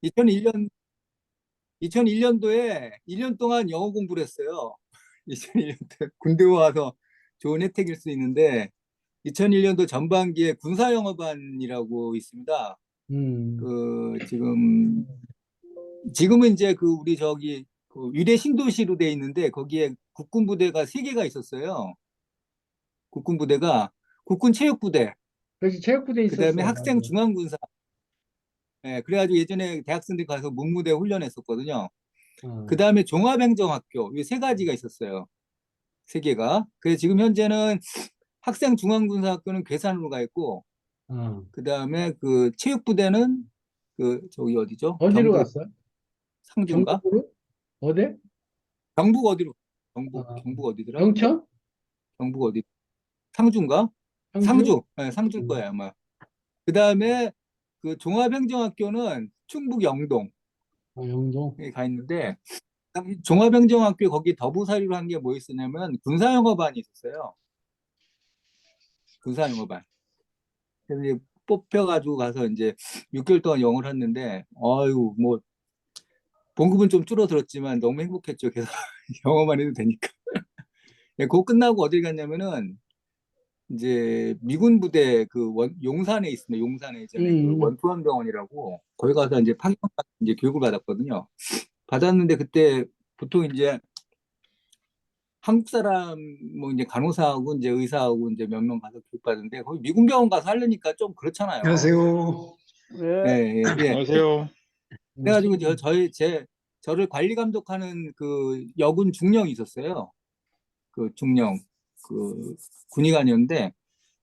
2001년 2001년도에 1년 동안 영어 공부를 했어요. 2001년도에 군대 와서 좋은 혜택일 수 있는데 2001년도 전반기에 군사영어반이라고 있습니다. 음, 그 지금은 이제 그 우리 저기 그 위례 신도시로 돼 있는데 거기에 국군 부대가 세 개가 있었어요. 국군 부대가 국군 체육부대, 그렇지, 체육부대 그다음에 있었어. 맞아. 학생 중앙군사. 예, 그래가지고 예전에 대학생들 가서 문무대 훈련했었거든요. 어, 그다음에 종합행정학교 이 세 가지가 있었어요. 세 개가. 그래서 지금 현재는 학생 중앙군사학교는 괴산으로 가 있고, 어. 그다음에 그 체육부대는 그 저기 어디죠? 어디로 경북 갔어? 상주인가? 경북으로? 어디? 경북 어디로? 경북 어, 경북 어디더라? 영천? 경북 어디? 상주인가? 상주? 상주. 네, 상주일 음. 거예요 아마. 그다음에 그 종합행정학교는 충북 영동에 영동. 가 있는데 종합행정학교 거기 더부사리로 한 게 뭐 있었냐면 군사영어반이 있었어요. 군사영어반. 그래서 이제 뽑혀가지고 가서 이제 6개월 동안 영어를 했는데, 어유 뭐 봉급은 좀 줄어들었지만 너무 행복했죠. 계속 영어만 해도 되니까. 예, 그거 끝나고 어딜 갔냐면은 이제 미군 부대 그 용산에 있습니다. 용산에 예전에 그 음, 원투함병원이라고 거기 가서 이제 파견 이제 교육을 받았거든요. 받았는데 그때 보통 이제 한국 사람 뭐 이제 간호사하고 이제 의사하고 이제 몇 명 가서 교육받는데 거기 미군 병원 가서 하려니까 좀 그렇잖아요. 안녕하세요. 예, 왜? 예, 예. 안녕하세요. 그래가지고 저를 관리 감독하는 그 여군 중령이 있었어요. 그 중령 그 군의관이었는데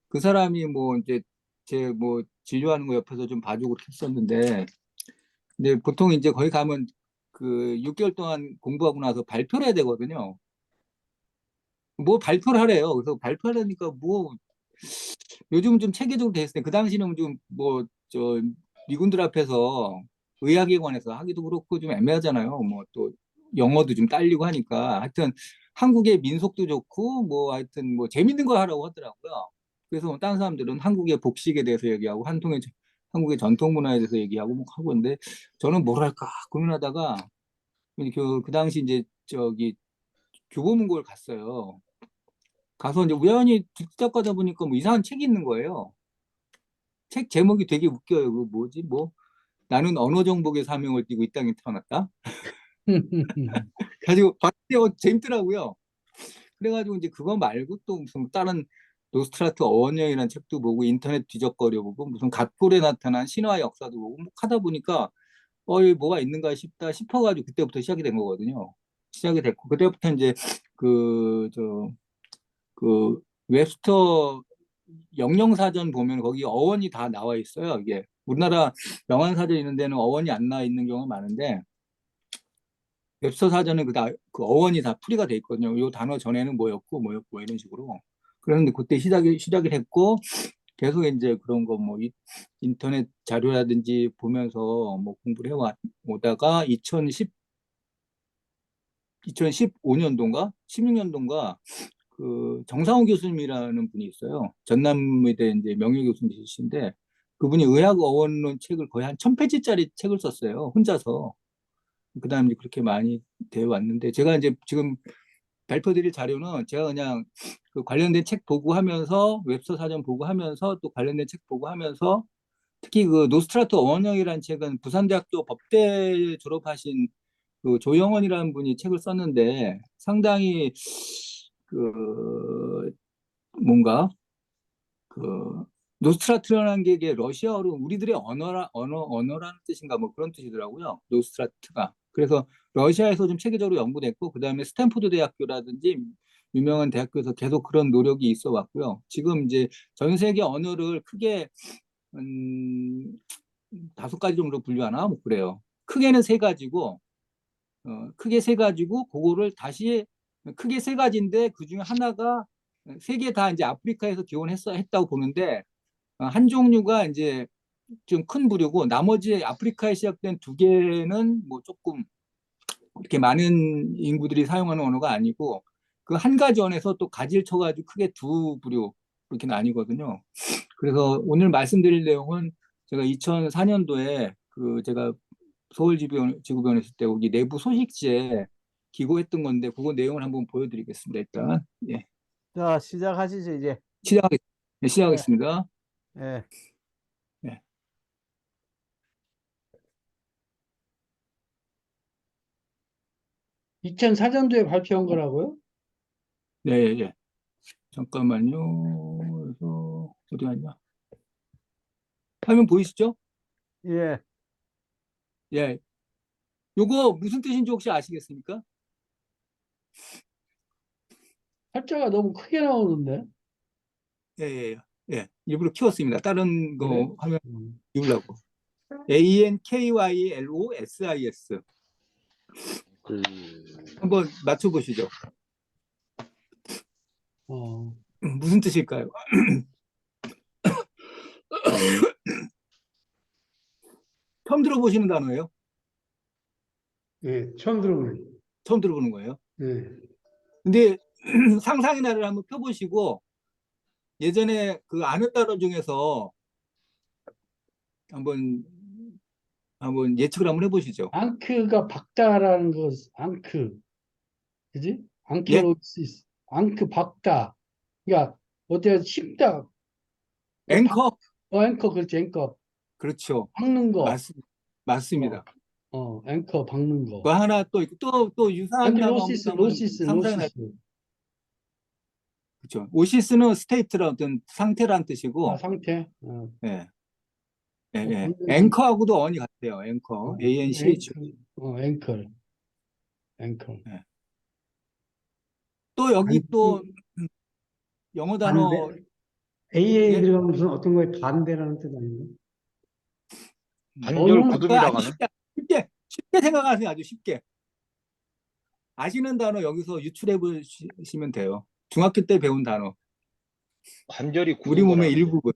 그 사람이 뭐 이제 제 뭐 진료하는 거 옆에서 좀 봐주고 했었는데 근데 보통 이제 거기 가면 그 6개월 동안 공부하고 나서 발표를 해야 되거든요. 뭐 발표를 하래요. 그래서 발표하려니까 뭐 요즘은 좀 체계적으로 돼 있어요. 그 당시는 좀 뭐 저 미군들 앞에서 의학에 관해서 하기도 그렇고 좀 애매하잖아요. 뭐 또 영어도 좀 딸리고 하니까 하여튼 한국의 민속도 좋고 뭐 하여튼 뭐 재밌는 거 하라고 하더라고요. 그래서 뭐 다른 사람들은 한국의 복식에 대해서 얘기하고 한국의 전통 문화에 대해서 얘기하고 뭐 하고 있는데 저는 뭘 할까 고민하다가 그 당시 이제 저기 교보문고를 갔어요. 가서 이제 우연히 뒤딱 가다 보니까 뭐 이상한 책이 있는 거예요. 책 제목이 되게 웃겨요. 그 뭐지? 뭐 나는 언어 정복의 사명을 띠고 이 땅에 태어났다. 가지고 봤는데 재밌더라고요. 그래가지고 이제 그거 말고 또 무슨 다른 노스트라트 어원영이라는 책도 보고 인터넷 뒤적거려 보고 무슨 갑골에 나타난 신화 역사도 보고 뭐 하다 보니까 여기 뭐가 있는가 싶다 싶어가지고 그때부터 시작이 된 거거든요. 시작이 됐고 그때부터 이제 그 저 그 웹스터 영영사전 보면 거기 어원이 다 나와 있어요. 이게 우리나라 영안사전 있는 데는 어원이 안 나와 있는 경우가 많은데 웹스터 사전은 그 어원이 다 풀이가 돼 있거든요. 이 단어 전에는 뭐였고 뭐였고 뭐 이런 식으로. 그런데 그때 시작을 했고 계속 이제 그런 거 뭐 인터넷 자료라든지 보면서 뭐 공부를 해오다가 2015년도인가 16년도인가 그 정상호 교수님이라는 분이 있어요. 전남의대 이제 명예 교수님이신데 그분이 의학 어원론 책을 거의 한 1000페이지짜리 책을 썼어요. 혼자서. 그다음에 이제 그렇게 많이 되어 왔는데 제가 이제 지금 발표드릴 자료는 제가 그냥 그 관련된 책 보고 하면서 웹서 사전 보고 하면서 또 관련된 책 보고 하면서 특히 그 노스트라트 어원영이라는 책은 부산대학교 법대 졸업하신 그 조영원이라는 분이 책을 썼는데 상당히 그 뭔가 그 노스트라트라는 게 이게 러시아어로 우리들의 언어라는 뜻인가 뭐 그런 뜻이더라고요. 노스트라트가. 그래서 러시아에서 좀 체계적으로 연구됐고 그다음에 스탠포드 대학교라든지 유명한 대학교에서 계속 그런 노력이 있어 왔고요. 지금 이제 전 세계 언어를 크게 음, 5가지 정도 분류하나 뭐 그래요. 크게는 세 가지고 크게 세 가지고 그거를 다시 크게 세 가지인데 그 중에 하나가 세 개 다 이제 아프리카에서 했다고 보는데 한 종류가 이제 좀 큰 부류고 나머지 아프리카에 시작된 두 개는 뭐 조금 이렇게 많은 인구들이 사용하는 언어가 아니고 그 한 가지 언어에서 또 가지를 쳐가지고 크게 두 부류 그렇게 나뉘거든요. 그래서 오늘 말씀드릴 내용은 제가 2004년도에 그 제가 서울지구병원 있을 때 여기 내부 소식지에 기고했던 건데 그거 내용을 한번 보여드리겠습니다. 일단 예, 자, 시작하시죠, 이제. 시작하겠, 네, 예, 시작하겠습니다. 예. 예, 2004년도에 발표한 거라고요? 네, 예, 예. 잠깐만요. 그래서 어디 갔냐? 화면 보이시죠? 예. 예, 요거 무슨 뜻인지 혹시 아시겠습니까? 팔자가 너무 크게 나오는데. 예, 예, 예. 일부러 키웠습니다. 다른 그래? 거 화면 음. 비우려고. ANKYLOSIS. 그 한번 맞춰보시죠. 어. 무슨 뜻일까요? 처음 들어보시는 단어예요? 예, 처음 들어보네. 처음 들어보는 거예요? 예. 근데 상상의 나래를 한번 펴보시고 예전에 그 아는 단어 중에서 한번 예측을 한번 해보시죠. 앙크가 박다라는 거, 앙크. 그지? 예? 앙켈로시스. 앙크 박다. 그러니까, 어때, 쉽다. 앵커? 앵커, 그렇지, 앵커. 그렇죠. 박는 거. 맞습니다. 앵커 박는 그 거. 하나 또 있고 또 유사한 단어 앙켈로시스, 한번 상상의 나래. 로시스. 그렇죠. 오시스는 스테이트라는 어떤 상태란 뜻이고, 상태. 예, 예, 예. 박는 거. 앵커하고도 언이 같아요. 앵커, ANCH. 앵커. 앵커. 예. 또 여기 또 영어 단어, 반대? AA 예? 들어가면 무슨 어떤 거에 반대라는 뜻 아닌가? 관절 언어는 그거 아주 구두이라고 하는 쉽게 생각하세요. 아주 쉽게. 아시는 단어 여기서 유출해 보시면 돼요. 중학교 때 배운 단어. 관절이 우리 굳은 몸의 거라는 거. 일부분.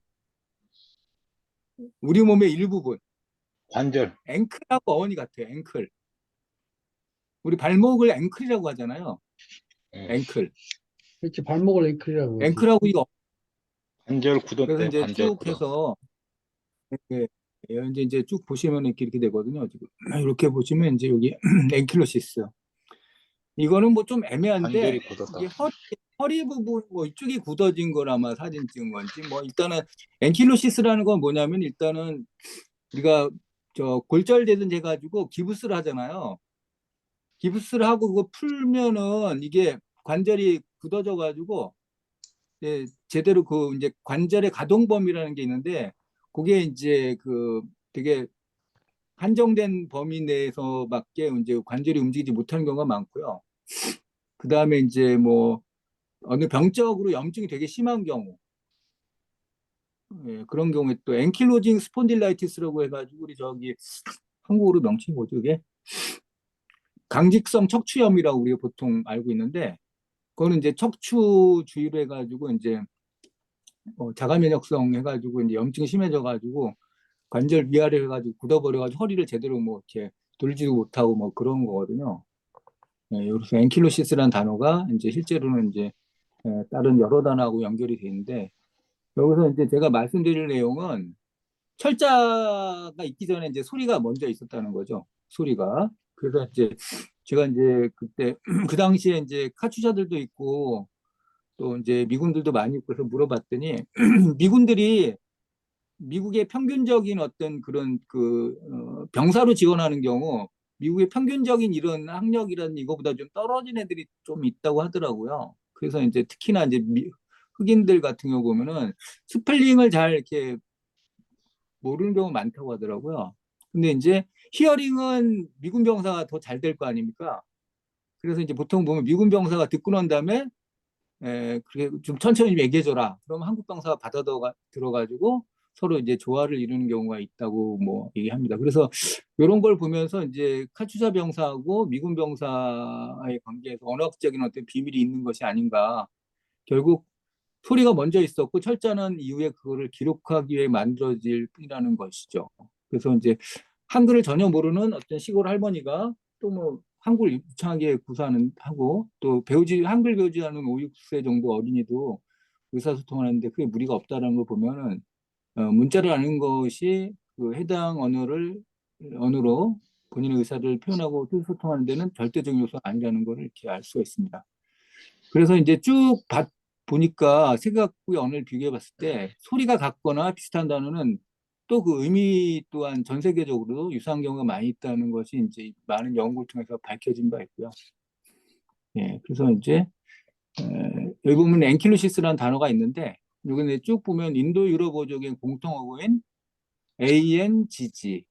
우리 몸의 일부분. 관절. 앵클하고 어원이 같아요. 앵클. 우리 발목을 앵클이라고 하잖아요. 예. 앵클. 그렇지, 발목을 앵클이라고 그러지. 앵클하고 이거. 관절 그래서 굳었대. 이제 관절 쭉 굳어. 해서 이렇게 이제 쭉 보시면 이렇게 되거든요. 지금 이렇게 보시면 이제 여기 앵킬로시스. 이거는 뭐 좀 애매한데 관절이 굳었다. 이게 허리 부분 뭐 이쪽이 굳어진 걸 아마 사진 찍은 건지 뭐 일단은 앵킬로시스라는 건 뭐냐면 일단은 우리가 저 골절되든 해가지고 기부스를 하잖아요. 기부스를 하고 그거 풀면은 이게 관절이 굳어져 가지고 제대로 그 이제 관절의 가동 범위라는 게 있는데 그게 이제 그 되게 한정된 범위 내에서밖에 이제 관절이 움직이지 못하는 경우가 많고요. 그 다음에 이제 뭐 어느 병적으로 염증이 되게 심한 경우, 예, 그런 경우에 또 앵킬로징 스폰딜라이티스라고 해가지고 우리 저기 한국어로 명칭이 뭐죠 이게? 강직성 척추염이라고 우리가 보통 알고 있는데 그거는 이제 척추 주위로 해가지고 이제 자가 면역성 해가지고 이제 염증이 심해져가지고 관절 위아래 해가지고 굳어버려가지고 허리를 제대로 뭐 이렇게 돌지도 못하고 뭐 그런 거거든요. 예, 여기서 앵킬로시스라는 단어가 이제 실제로는 이제 다른 여러 단어하고 연결이 돼 있는데 여기서 이제 제가 말씀드릴 내용은 철자가 있기 전에 이제 소리가 먼저 있었다는 거죠. 소리가. 그래서 이제 제가 이제 그때 그 당시에 이제 카투샤들도 있고 또 이제 미군들도 많이 있고 해서 물어봤더니 미군들이 미국의 평균적인 어떤 그런 병사로 지원하는 경우 미국의 평균적인 이런 학력이라는 이거보다 좀 떨어진 애들이 좀 있다고 하더라고요. 그래서 이제 특히나 이제 흑인들 같은 경우 보면은 스펠링을 잘 이렇게 모르는 경우가 많다고 하더라고요. 근데 이제 히어링은 미군 병사가 더 잘 될 거 아닙니까? 그래서 이제 보통 보면 미군 병사가 듣고 난 다음에 그래 좀 천천히 좀 얘기해줘라. 그럼 한국 병사가 받아 들어가지고 서로 이제 조화를 이루는 경우가 있다고 뭐 얘기합니다. 그래서 이런 걸 보면서 이제 카투사 병사하고 미군 병사의 관계에서 언어적인 어떤 비밀이 있는 것이 아닌가. 결국 소리가 먼저 있었고 철자는 이후에 그거를 기록하기 위해 만들어질 뿐이라는 것이죠. 그래서 이제 한글을 전혀 모르는 어떤 시골 할머니가 또 뭐 한국을 유창하게 구사하는 하고 또 한글 배우지 않은 5, 6세 정도 어린이도 의사소통을 하는데 그게 무리가 없다는 걸 보면은 문자를 아는 것이 그 해당 언어로 본인의 의사를 표현하고 소통하는 데는 절대적인 요소가 아니라는 걸 이렇게 알 수가 있습니다. 그래서 이제 쭉 보니까 세각구의 언어를 비교해 봤을 때 소리가 같거나 비슷한 단어는 또 그 의미 또한 전 세계적으로 유사한 경우가 많이 있다는 것이 이제 많은 연구를 통해서 밝혀진 바 있고요. 예, 그래서 이제 여기 보면 앵킬루시스라는 단어가 있는데 여기는 쭉 보면 인도 유럽어족의 공통어구인 ANGG,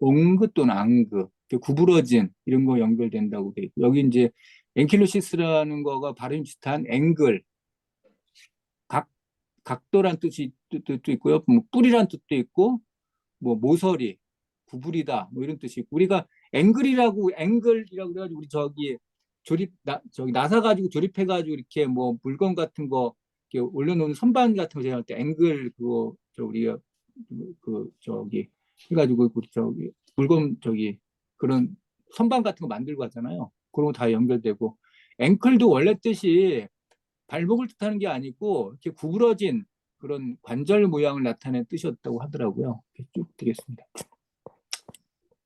옹그 또는 앙그, 구부러진 이런 거 연결된다고 돼 있고 여기 이제 앵킬루시스라는 거가 발음이 비슷한 앵글, 각도란 뜻도 있고요. 뭐 뿔이란 뜻도 있고 뭐 모서리, 구부리다 뭐 이런 뜻이 있고 우리가 앵글이라고 해가지고 우리 저기 나사 가지고 조립해가지고 이렇게 뭐 물건 같은 거 이렇게 올려놓은 선반 같은 거 제가 할 때 앵글 그거 우리가 저기 해가지고 저기 물건 그런 선반 같은 거 만들고 하잖아요. 그런 거 다 연결되고 앵클도 원래 뜻이 발목을 뜻하는 게 아니고 이렇게 구부러진 그런 관절 모양을 나타내는 뜻이었다고 하더라고요. 이렇게 쭉 드리겠습니다.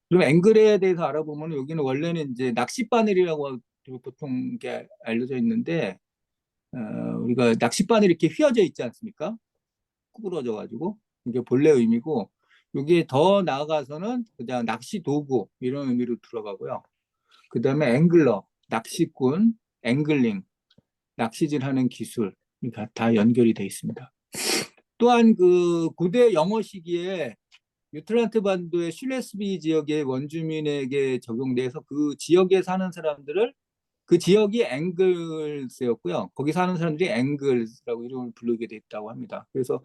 그럼 앵글에 대해서 알아보면 여기는 원래는 이제 낚싯바늘이라고 보통 게 알려져 있는데 우리가 낚싯바늘이 이렇게 휘어져 있지 않습니까? 구부러져 가지고 이게 본래 의미고 여기에 더 나아가서는 그냥 낚시 도구 이런 의미로 들어가고요. 그 다음에 앵글러, 낚시꾼, 앵글링, 낚시질하는 기술 다 연결이 되어 있습니다. 또한 그 고대 영어 시기에 유틀란트 반도의 슐레스비 지역의 원주민에게 적용돼서 그 지역에 사는 사람들을 그 지역이 앵글스였고요. 거기 사는 사람들이 앵글스라고 이름을 부르게 됐다고 합니다. 그래서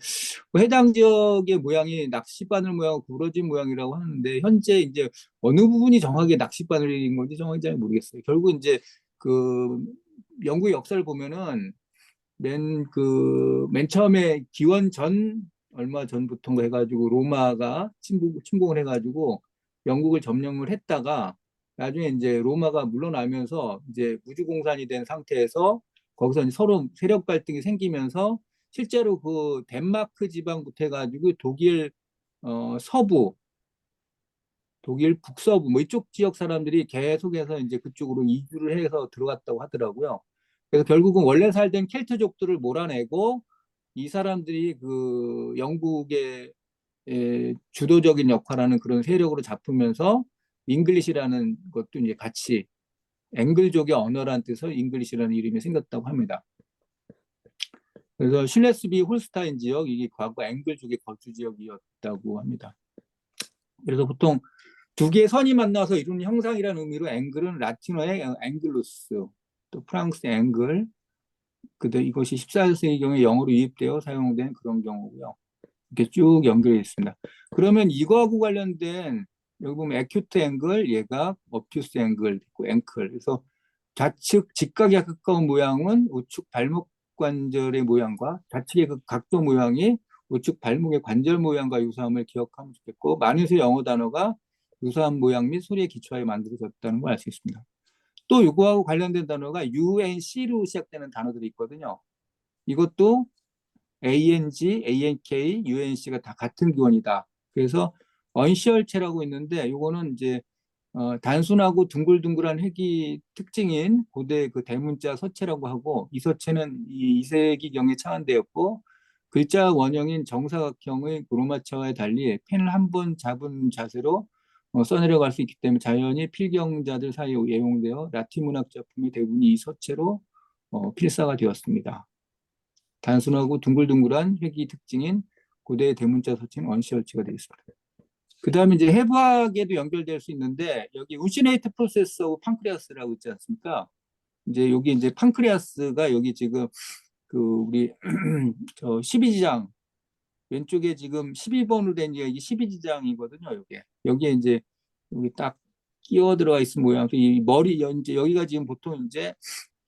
해당 지역의 모양이 낚싯바늘 모양, 구부러진 모양이라고 하는데 현재 이제 어느 부분이 정확하게 낚싯바늘인 건지 정확히 잘 모르겠어요. 결국 이제 그 영국의 역사를 보면은 맨 처음에 기원 전 얼마 전부터인가 해가지고 로마가 침공을 해가지고 영국을 점령을 했다가 나중에 이제 로마가 물러나면서 이제 무주공산이 된 상태에서 거기서 이제 서로 세력 갈등이 생기면서 실제로 그 덴마크 지방부터 해가지고 독일 서부, 독일 북서부 뭐 이쪽 지역 사람들이 계속해서 이제 그쪽으로 이주를 해서 들어갔다고 하더라고요. 그래서 결국은 원래 살던 켈트족들을 몰아내고 이 사람들이 그 영국의 주도적인 역할하는 그런 세력으로 잡히면서 잉글리시라는 것도 이제 같이 앵글족의 언어라는 뜻에서 잉글리시라는 이름이 생겼다고 합니다. 그래서 슐레스비 홀스타인 지역 이게 과거 앵글족의 거주 지역이었다고 합니다. 그래서 보통 두 개의 선이 만나서 이루는 형상이라는 의미로 앵글은 라틴어의 앵글루스, 또 프랑스의 앵글, 이것이 14세기 경에 영어로 유입되어 사용된 그런 경우고요. 이렇게 쭉 연결되어 있습니다. 그러면 이거하고 관련된 여기 보면 에큐트 앵글, 예각, 업투스 앵글 있고 앵클. 그래서 좌측 직각에 가까운 모양은 우측 발목 관절의 모양과 좌측의 그 각도 모양이 우측 발목의 관절 모양과 유사함을 기억하면 좋겠고 많은 수 영어 단어가 유사한 모양 및 소리에 기초하여 만들어졌다는 걸 알 수 있습니다. 또 이거하고 관련된 단어가 UNC로 시작되는 단어들이 있거든요. 이것도 ANG, ANK, UNC가 다 같은 기원이다. 그래서 언시얼체라고 있는데 이거는 이제 단순하고 둥글둥글한 획이 특징인 고대 그 대문자 서체라고 하고 이 서체는 이 2세기경에 창안되었고 글자 원형인 정사각형의 로마체와에 달리 펜을 한 번 잡은 자세로 써내려갈 수 있기 때문에 자연히 필경자들 사이에 애용되어 라틴 문학 작품의 대부분이 이 서체로 필사가 되었습니다. 단순하고 둥글둥글한 획이 특징인 고대 대문자 서체는 언시얼체가 되겠습니다. 그 다음에 이제 해부학에도 연결될 수 있는데 여기 우시네이트 프로세스 오브 판크리아스라고 있지 않습니까? 이제 여기 이제 판크리아스가 여기 지금 그 우리 저 12지장 왼쪽에 지금 12번으로 된 게 이게 12지장이거든요. 여기에 이제 여기 딱 끼어 들어가 있는 모양. 이 머리 이제 여기가 지금 보통 이제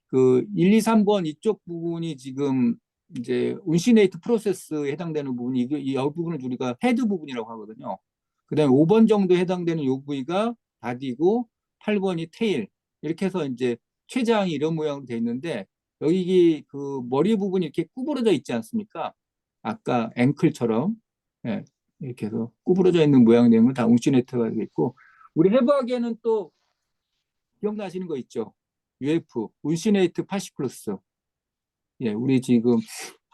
그 1, 2, 3번 이쪽 부분이 지금 이제 운시네이트 프로세스에 해당되는 부분이 이 부분을 우리가 헤드 부분이라고 하거든요. 그다음에 5번 정도 해당되는 요 부위가 바디고 8번이 테일 이렇게 해서 이제 췌장이 이런 모양으로 돼 있는데 여기 그 머리 부분이 이렇게 구부러져 있지 않습니까? 아까 앵클처럼 이렇게 해서 구부러져 있는 모양이 되면 다 운시네이트가 되겠고 우리 해부학에는 또 기억나시는 거 있죠? UF, 운시네이트 80 플러스. 예, 우리 지금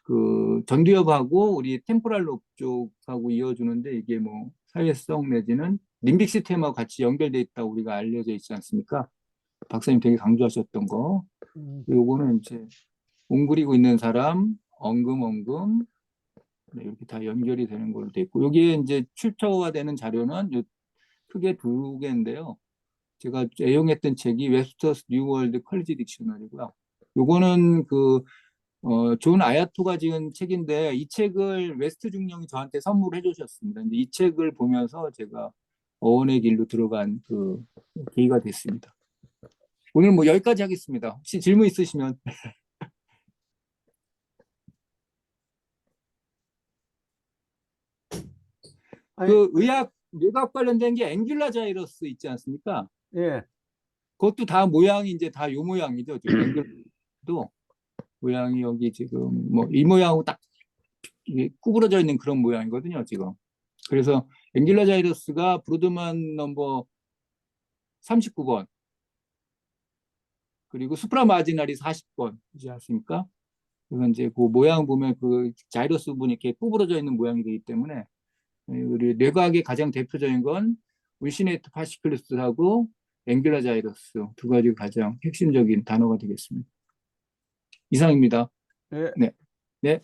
그 전두엽하고 우리 템포랄 롭 쪽하고 이어주는데 이게 뭐 사회성 내지는 림빅 시스템하고 같이 연결돼 있다고 우리가 알려져 있지 않습니까? 박사님 되게 강조하셨던 거. 요거는 이제 웅그리고 있는 사람, 엉금, 네, 이렇게 다 연결이 되는 걸로 돼 있고, 여기에 이제 출처가 되는 자료는 요 크게 두 개인데요. 제가 애용했던 책이 웹스터스 뉴월드 컬리지 딕셔너리고요. 요거는 존 아야토가 지은 책인데, 이 책을 웨스트 중령이 저한테 선물해 주셨습니다. 근데 이 책을 보면서 제가 어원의 길로 들어간 그 계기가 됐습니다. 오늘 뭐 여기까지 하겠습니다. 혹시 질문 있으시면. 아니, 그 뇌과학 관련된 게 앵귤라 자이러스 있지 않습니까? 예, 그것도 다 모양이 이제 다 요 모양이죠. 지금 앵귤도 모양이 여기 지금 뭐 이 모양하고 딱 이게 구부러져 있는 그런 모양이거든요, 지금. 그래서 앵귤라 자이러스가 브로드만 넘버 39번 그리고 수프라 마지날이 40번이지 않습니까? 그래서 이제 그 모양 보면 그 자이러스 부분이 이렇게 구부러져 있는 모양이 되기 때문에 우리 뇌과학의 가장 대표적인 건 울시네이트 파시클루스하고 앵귤라 자이러스 두 가지가 가장 핵심적인 단어가 되겠습니다. 이상입니다. 예. 네. 네.